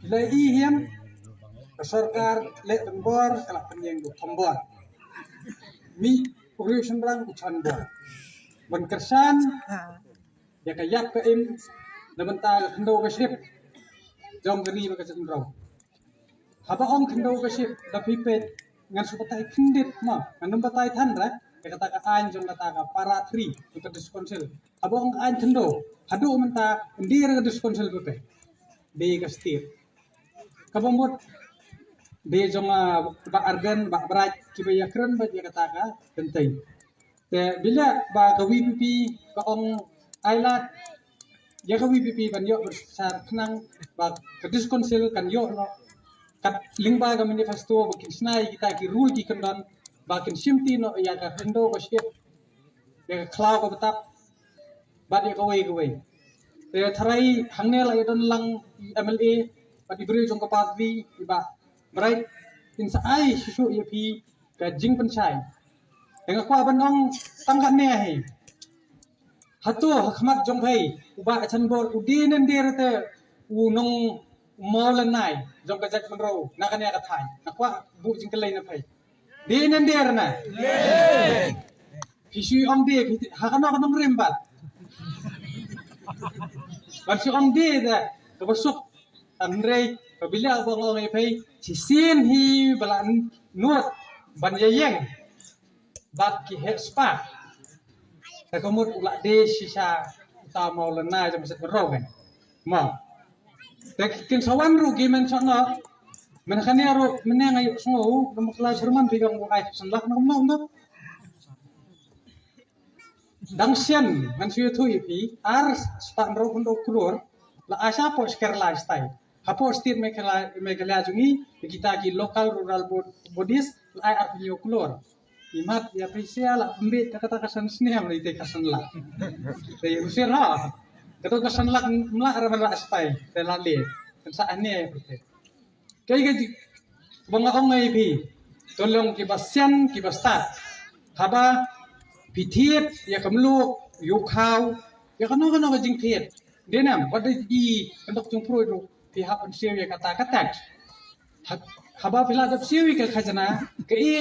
Lagi hiam sarkar le tembor kalak penyeng du tombor. Mi urusan rang ucan bor. Ban kersan ya kayak ke im namenta kendo kesip. Jom geni maka cendrau. Haba ong kendo kesip da pipet ngan supatai kendit ma ngan batai thandra ya kata ka an jom kata ka para tri untuk diskonsel. Haba ong an kendo hadu menta ndir ke diskonsel pepe. Be kastir. Kabomot be jonga ba argan ba berat kibaya keren ba dia kata ka penting. Te bila ba KWPP ka ong ailat ya KWPP kan yo bersar kenang ba ke diskonsel kan yo no kat lingba ga manifesto bakin snai kita ki rule ki kendon bakin simti no ya ka hendo ba shit ya klau ka betap ba dia kawai te tharai hangne la yadon lang MLA ba diberi jong ka patwi iba berai insa ai susu ya pi ka jing penchai dengan aku abanong tangkat ne hai hatu hakmat jong hai uba achan bor udinen dir te unong molanai jong ka jat menro nakan ya kathai aku bu jing kelai na phai dinen dir na fisu om de hakano kanong rembat bansu om de da kabasuk anrei kabila abang ngai phai sisin hi balan nuat ban yeng bak ki spa ta komut ulak de sisa ta mau lena jam set ro kan ma tek kin sawan ru ki men sono men khani ru men ngai sungu dum kelas herman bigang mo ai sanlak no dang sian man suyu thu ipi ar spa ro kondo klur la asa po sker lifestyle hapo stir mekala jungi kita ki local rural bodies la ar pinyo klur imat ya prisia la pembit kata kasan sini am ite kasan la te usir ha kata kasan la mla ra aspai te la le sa ane kai ga banga ong ngai pi tolong ki basian ki basta haba pithiet ya kamlu yu khau ya kano ga jing thiet denam wadai i kantok jung pro do pi hap an siu ya kata katak haba pila jab siwi ke khajana ke i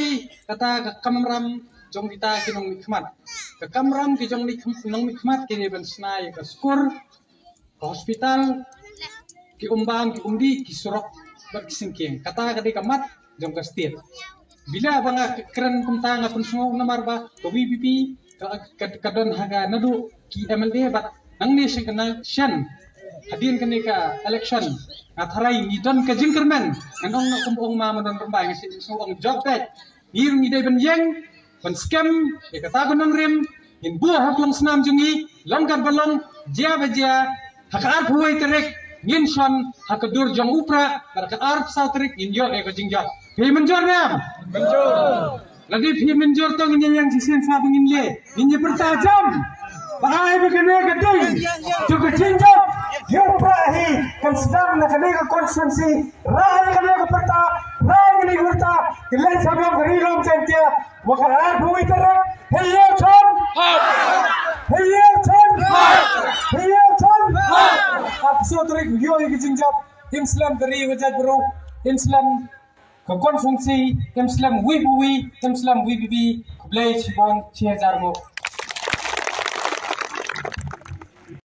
kata ka kamram jong kita kinong nikmat ka kamram ki jong nong nikmat ke ni ben snai ka skur ka hospital ki umbang ki umdi ki surok ber kisingking kata ka di kamat jong ka stir bila banga keren kumta nga kun sungo namar ba ko BBP ka don haga nadu ki MLA bat nang ni shan hadin kene ka election atharai ni don ka jingkerman anong na kumbong ma don rembay ngasi so ang job bet nir ni dai ben yeng ban scam e kata gunong rim in buah haklong snam jungi longgar balong jia bajia hakar phuai terek ngin son hakadur jong upra barka arp sa terek in yo e ka jingjot phi menjor ram menjor lagi phi menjor to ngin yang sisen sa bingin le ngin pertajam bahai begini gedung juga jingjot Yurahi kan sedang nak kena konsensi, rahi kena keperta, rahi kena keperta, kalian sabang berilom cantia, makanan bui terang, hei chan, Aku terik yo yang jingjap, Islam dari wajah bro, Islam konsumsi, Islam wibi, Islam wibi, kubelai cibon 6000 mo.